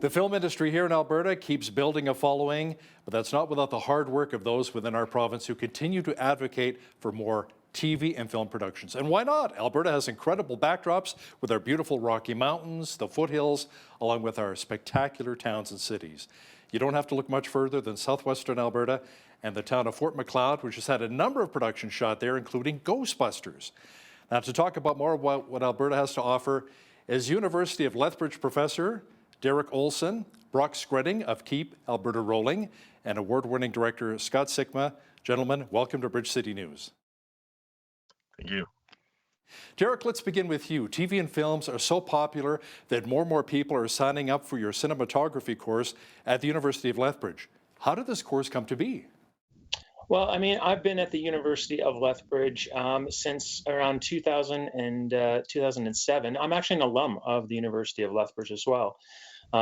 The film industry here in Alberta keeps building a following, but that's not without the hard work of those within our province who continue to advocate for more TV and film productions. And why not? Alberta has incredible backdrops with our beautiful Rocky Mountains, the foothills, along with our spectacular towns and cities. You don't have to look much further than southwestern Alberta and the town of Fort Macleod, which has had a number of productions shot there, including Ghostbusters. Now, to talk about more about what Alberta has to offer is University of Lethbridge professor Deric Olsen, Brock Skretting of Keep Alberta Rolling, and award-winning director Scott Sikma. Gentlemen, welcome to Bridge City News. Thank you. Deric, let's begin with you. TV and films are so popular that more and more people are signing up for your cinematography course at the University of Lethbridge. How did this course come to be? Well, I mean, I've been at the University of Lethbridge since around 2000 and 2007. I'm actually an alum of the University of Lethbridge as well.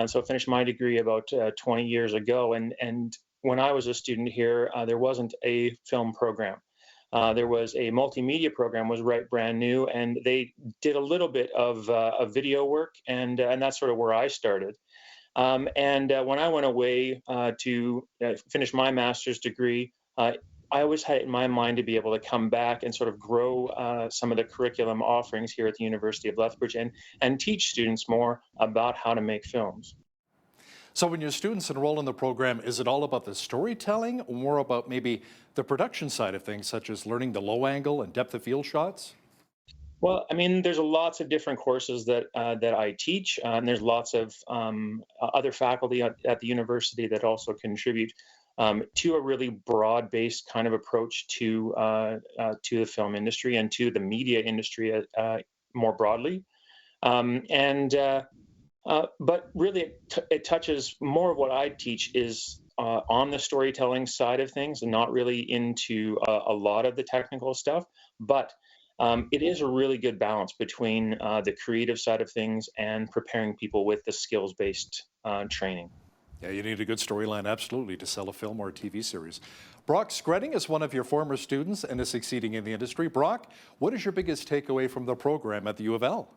So I finished my degree about 20 years ago. And when I was a student here, there wasn't a film program. There was a multimedia program, was brand new, and they did a little bit of video work, and that's sort of where I started. When I went away to finish my master's degree, I always had it in my mind to be able to come back and sort of grow some of the curriculum offerings here at the University of Lethbridge and teach students more about how to make films. So when your students enroll in the program, is it all about the storytelling or more about maybe the production side of things, such as learning the low angle and depth of field shots? Well, I mean, there's lots of different courses that I teach, and there's lots of other faculty at the university that also contribute to a really broad-based kind of approach to the film industry and to the media industry more broadly. But really, it touches more of what I teach is on the storytelling side of things and not really into a lot of the technical stuff. But it is a really good balance between the creative side of things and preparing people with the skills-based training. Yeah, you need a good storyline, absolutely, to sell a film or a TV series. Brock Skretting is one of your former students and is succeeding in the industry. Brock, what is your biggest takeaway from the program at the U of L?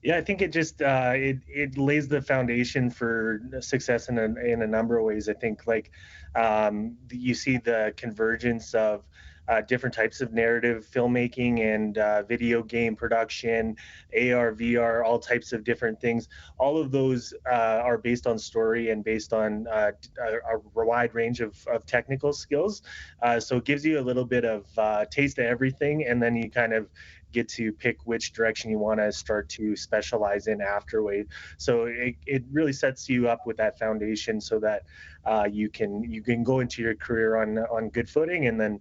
Yeah, I think it just it lays the foundation for success in a number of ways. I think you see the convergence of different types of narrative filmmaking and video game production, AR, VR, all types of different things. All of those are based on story and based on a wide range of technical skills. So it gives you a little bit of taste of everything, and then you kind of get to pick which direction you want to start to specialize in afterward. So it really sets you up with that foundation so that you can go into your career on good footing and then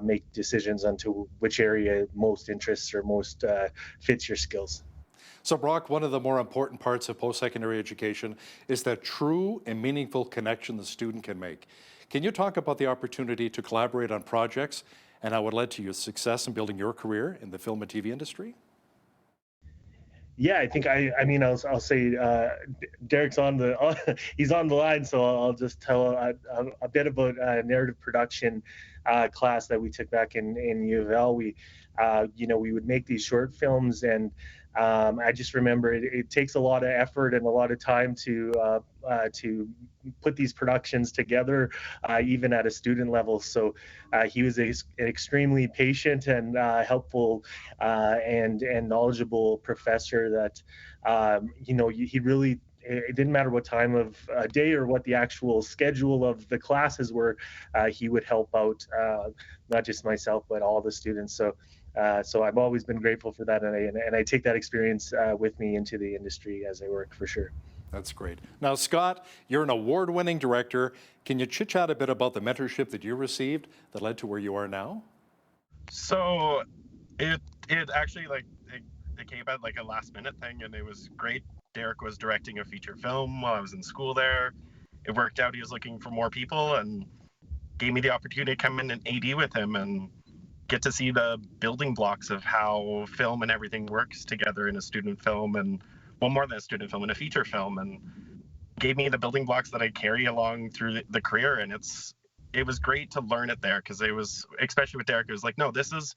make decisions onto which area most interests or most fits your skills. So Brock, one of the more important parts of post-secondary education is that true and meaningful connection the student can make. Can you talk about the opportunity to collaborate on projects and how it led to your success in building your career in the film and TV industry? Yeah, I think I'll say Deric's he's on the line, so I'll just tell a bit about a narrative production class that we took back in U of L. We would make these short films, and I just remember it takes a lot of effort and a lot of time to put these productions together, even at a student level. So he was an extremely patient and helpful and knowledgeable professor that he really. It didn't matter what time of day or what the actual schedule of the classes were, he would help out not just myself but all the students. So I've always been grateful for that, and I take that experience with me into the industry as I work, for sure. That's great. Now, Scott, you're an award-winning director. Can you chit-chat a bit about the mentorship that you received that led to where you are now? So it actually it came out like a last-minute thing, and it was great. Deric was directing a feature film while I was in school there. It worked out. He was looking for more people and gave me the opportunity to come in and AD with him and get to see the building blocks of how film and everything works together in a student film, and well, more than a student film, in a feature film, and gave me the building blocks that I carry along through the career. And it was great to learn it there, because it was, especially with Deric, it was like, no, this is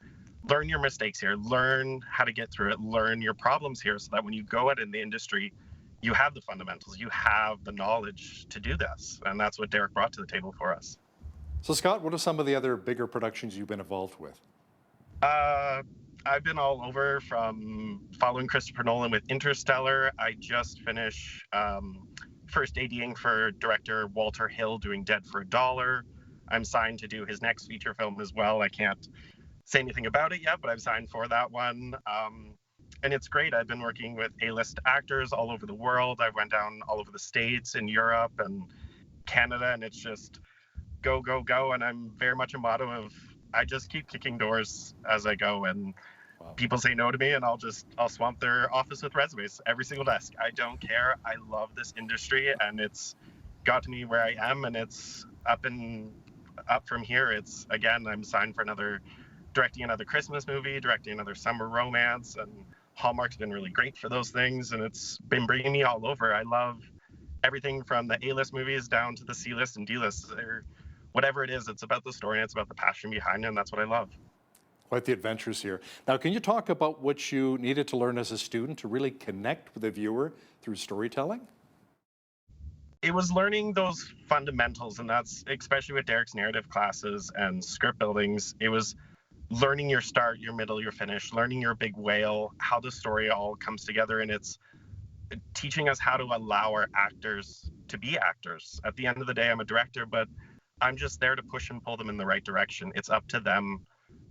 learn your mistakes here, learn how to get through it, learn your problems here, so that when you go out in the industry, you have the fundamentals, you have the knowledge to do this. And that's what Deric brought to the table for us. So, Scott, what are some of the other bigger productions you've been involved with? I've been all over, from following Christopher Nolan with Interstellar. I just finished first ADing for director Walter Hill doing Dead for a Dollar. I'm signed to do his next feature film as well. I can't say anything about it yet, but I've signed for that one. And it's great. I've been working with A-list actors all over the world. I went down all over the States and Europe and Canada, and it's just go, go, go. And I'm very much a motto of, I just keep kicking doors as I go, and people say no to me, and I'll swamp their office with resumes, every single desk. I don't care. I love this industry, and it's got me where I am, and it's up from here. It's, again, I'm signed for directing another Christmas movie, directing another summer romance, and Hallmark's been really great for those things, and it's been bringing me all over. I love everything from the A-list movies down to the C-list and D-list, or whatever it is. It's about the story, and it's about the passion behind it, and that's what I love. Quite the adventures here. Now, can you talk about what you needed to learn as a student to really connect with the viewer through storytelling? It was learning those fundamentals, and that's especially with Deric's narrative classes and script buildings. It was learning your start, your middle, your finish, learning your big whale, how the story all comes together, and it's teaching us how to allow our actors to be actors. At the end of the day, I'm a director, but I'm just there to push and pull them in the right direction. It's up to them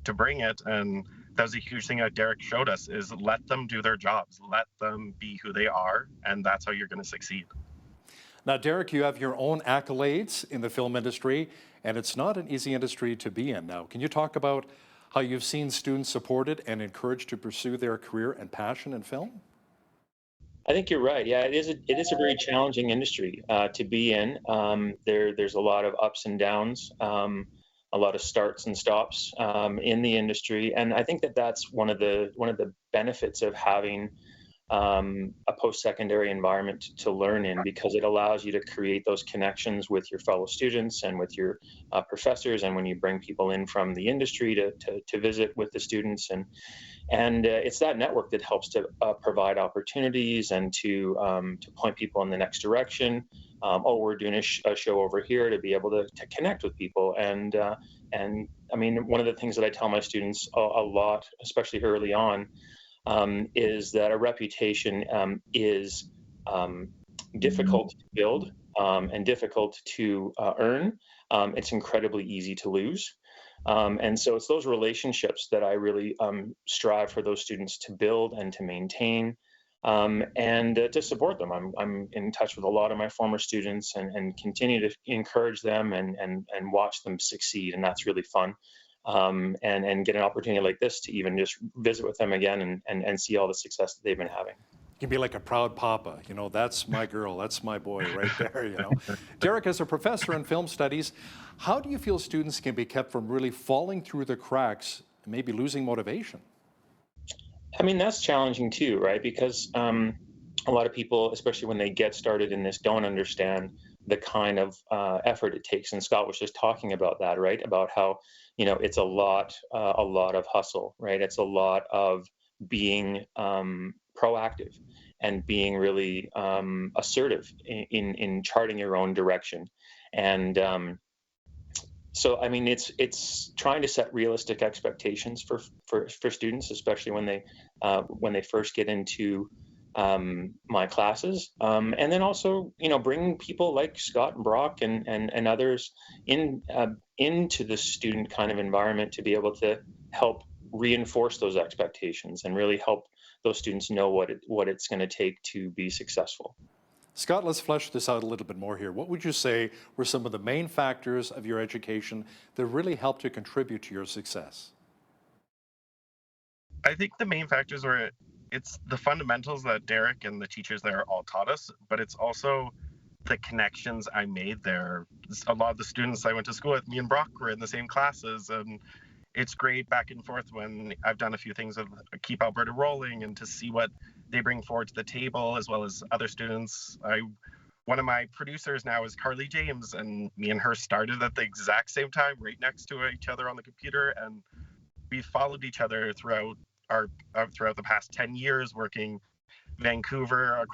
to bring it, and that was a huge thing that Deric showed us, is let them do their jobs, let them be who they are, and that's how you're going to succeed. Now, Deric, you have your own accolades in the film industry, and it's not an easy industry to be in. Now, can you talk about how you've seen students supported and encouraged to pursue their career and passion in film? I think you're right. Yeah, it is a very challenging industry to be in. There's a lot of ups and downs, a lot of starts and stops in the industry, and I think that's one of the benefits of having a post-secondary environment to learn in, because it allows you to create those connections with your fellow students and with your professors, and when you bring people in from the industry to visit with the students, and it's that network that helps to provide opportunities and to point people in the next direction. We're doing a show over here, to be able to connect with people, and I mean, one of the things that I tell my students a lot, especially early on, is that a reputation is difficult to build and difficult to earn. It's incredibly easy to lose. And so it's those relationships that I really strive for those students to build and to maintain, and to support them. I'm in touch with a lot of my former students, and continue to encourage them and watch them succeed. And that's really fun. And get an opportunity like this to even just visit with them again and see all the success that they've been having. You can be like a proud papa, you know, that's my girl, that's my boy right there, you know. Deric, as a professor in film studies, how do you feel students can be kept from really falling through the cracks and maybe losing motivation? I mean, that's challenging too, right? Because a lot of people, especially when they get started in this, don't understand the kind of effort it takes. And Scott was just talking about that, right? About how, you know, it's a lot of hustle, right? It's a lot of being proactive and being really assertive in charting your own direction. And so, I mean, it's trying to set realistic expectations for students, especially when they first get into my classes, and then also, you know, bringing people like Scott and Brock and others into the student kind of environment to be able to help reinforce those expectations and really help those students know what it's going to take to be successful. Scott, let's flesh this out a little bit more here. What would you say were some of the main factors of your education that really helped to contribute to your success? I think the main factors were, it's the fundamentals that Deric and the teachers there all taught us, but it's also the connections I made there. A lot of the students I went to school with, me and Brock were in the same classes, and it's great back and forth when I've done a few things with Keep Alberta Rolling, and to see what they bring forward to the table, as well as other students. One of my producers now is Carly James, and me and her started at the exact same time, right next to each other on the computer, and we followed each other throughout the past 10 years, working Vancouver,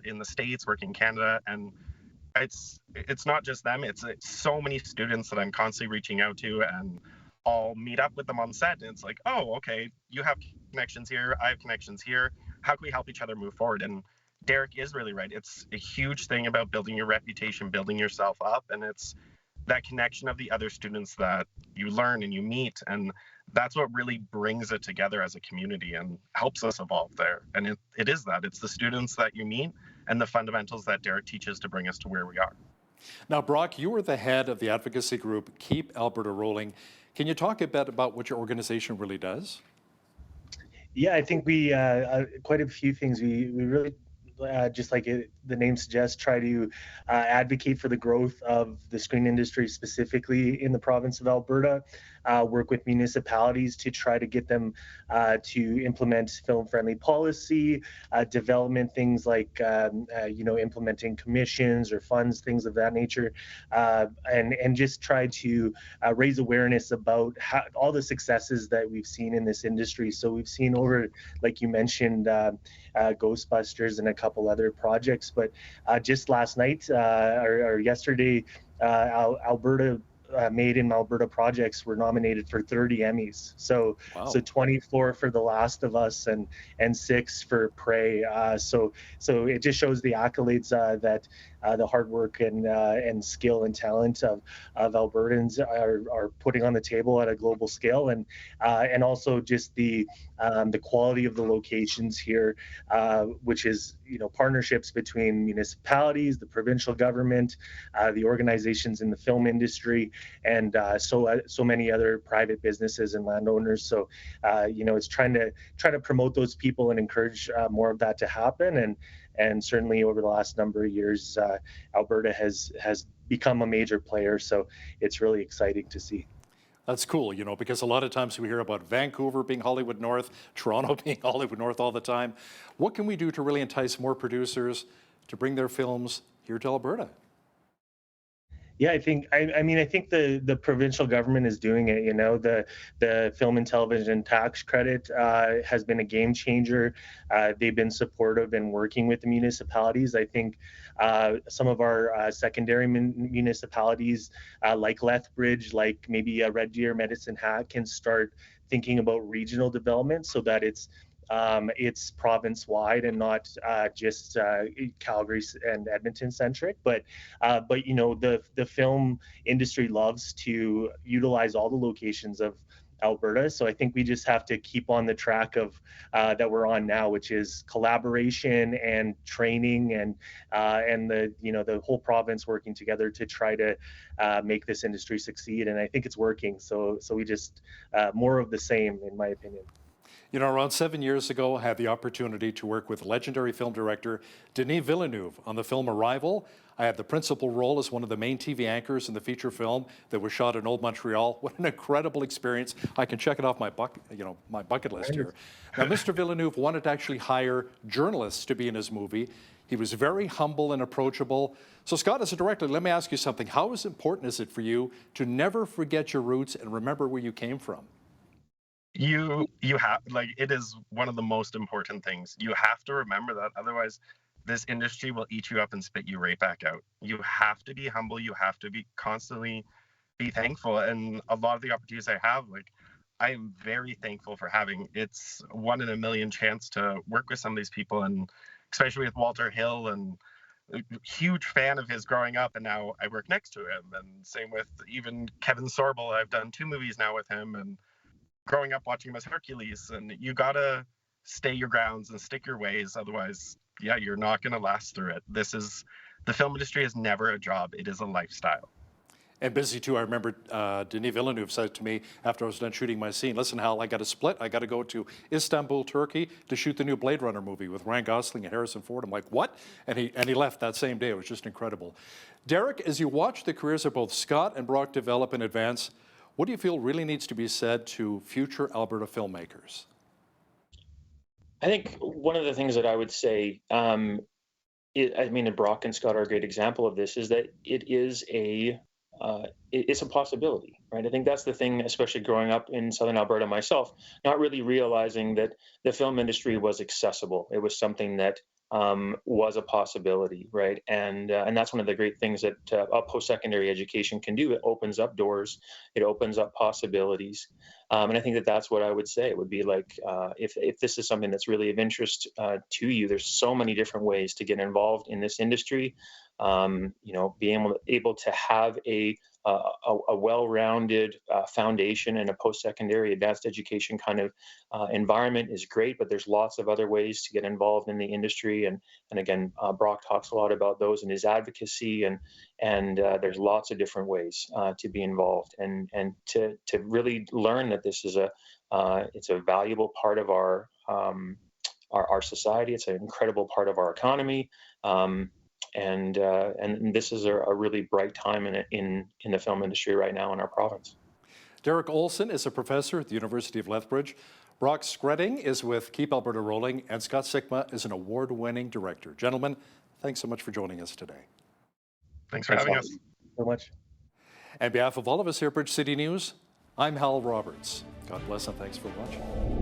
in the States, work in Canada, and it's not just them. It's so many students that I'm constantly reaching out to, and I'll meet up with them on set, and it's like, oh, okay, you have connections here, I have connections here. How can we help each other move forward? And Deric is really right. It's a huge thing about building your reputation, building yourself up, and it's that connection of the other students that you learn and you meet, and that's what really brings it together as a community and helps us evolve there. And it is that. It's the students that you meet and the fundamentals that Deric teaches to bring us to where we are. Now, Brock, you were the head of the advocacy group Keep Alberta Rolling. Can you talk a bit about what your organization really does? Yeah, I think we quite a few things. We really just like the name suggests, try to advocate for the growth of the screen industry specifically in the province of Alberta. Work with municipalities to try to get them to implement film-friendly policy, development, things like implementing commissions or funds, things of that nature, and just try to raise awareness about all the successes that we've seen in this industry. So we've seen over, like you mentioned, Ghostbusters and a couple other projects, but just last night or yesterday, Alberta Made in Alberta projects were nominated for 30 Emmys. So Wow. So 24 for The Last of Us and 6 for Prey. So it just shows the accolades that the hard work and skill and talent of Albertans are putting on the table at a global scale, and also just the quality of the locations here, which is partnerships between municipalities, the provincial government, the organizations in the film industry, and so many other private businesses and landowners. So it's trying to promote those people and encourage more of that to happen. And certainly over the last number of years, Alberta has become a major player. So it's really exciting to see. That's cool, because a lot of times we hear about Vancouver being Hollywood North, Toronto being Hollywood North all the time. What can we do to really entice more producers to bring their films here to Alberta? Yeah, I think the provincial government is doing it. The film and television tax credit has been a game changer. They've been supportive in working with the municipalities. I think some of our secondary municipalities, like Lethbridge, like maybe Red Deer, Medicine Hat, can start thinking about regional development so that it's province-wide and not just Calgary and Edmonton-centric. But the film industry loves to utilize all the locations of Alberta. So I think we just have to keep on the track of that we're on now, which is collaboration and training and the whole province working together to try to make this industry succeed. And I think it's working. So we just more of the same, in my opinion. Around 7 years ago, I had the opportunity to work with legendary film director Denis Villeneuve on the film Arrival. I had the principal role as one of the main TV anchors in the feature film that was shot in Old Montreal. What an incredible experience. I can check it off my bucket list here. Now, Mr. Villeneuve wanted to actually hire journalists to be in his movie. He was very humble and approachable. So, Scott, as a director, let me ask you something. How important is it for you to never forget your roots and remember where you came from? You have, it is one of the most important things. You have to remember that, otherwise this industry will eat you up and spit you right back out. You have to be humble. You have to constantly be thankful. And a lot of the opportunities I have, I am very thankful for having. It's 1 in a million chance to work with some of these people, and especially with Walter Hill, and a huge fan of his growing up, and now I work next to him. And same with even Kevin Sorbo. I've done 2 movies now with him, and growing up watching him as Hercules. And you gotta stay your grounds and stick your ways, otherwise you're not going to last through it. The film industry is never a job, it is a lifestyle. And busy too. I remember Denis Villeneuve said to me after I was done shooting my scene, listen, Hal, I got to split. I got to go to Istanbul, Turkey to shoot the new Blade Runner movie with Ryan Gosling and Harrison Ford. I'm like, what? And he left that same day. It was just incredible. Deric, as you watch the careers of both Scott and Brock develop and advance, what do you feel really needs to be said to future Alberta filmmakers? I think one of the things that I would say, and Brock and Scott are a great example of this, is that it is a it's a possibility, right? I think that's the thing, especially growing up in Southern Alberta myself, not really realizing that the film industry was accessible. It was something that was a possibility, right? And that's one of the great things that a post-secondary education can do. It opens up doors, it opens up possibilities, and I think that that's what I would say. It would be like if this is something that's really of interest to you, there's so many different ways to get involved in this industry. Being able to have a well-rounded foundation and a post-secondary advanced education kind of environment is great, but there's lots of other ways to get involved in the industry. And again, Brock talks a lot about those in his advocacy, and there's lots of different ways to be involved and to really learn that this is it's a valuable part of our society. It's an incredible part of our economy. And this is a really bright time in the film industry right now in our province. Deric Olsen is a professor at the University of Lethbridge. Brock Skretting is with Keep Alberta Rolling, and Scott Sikma is an award-winning director. Gentlemen, thanks so much for joining us today. Thanks for having us. So much. On behalf of all of us here at Bridge City News, I'm Hal Roberts. God bless and thanks for watching.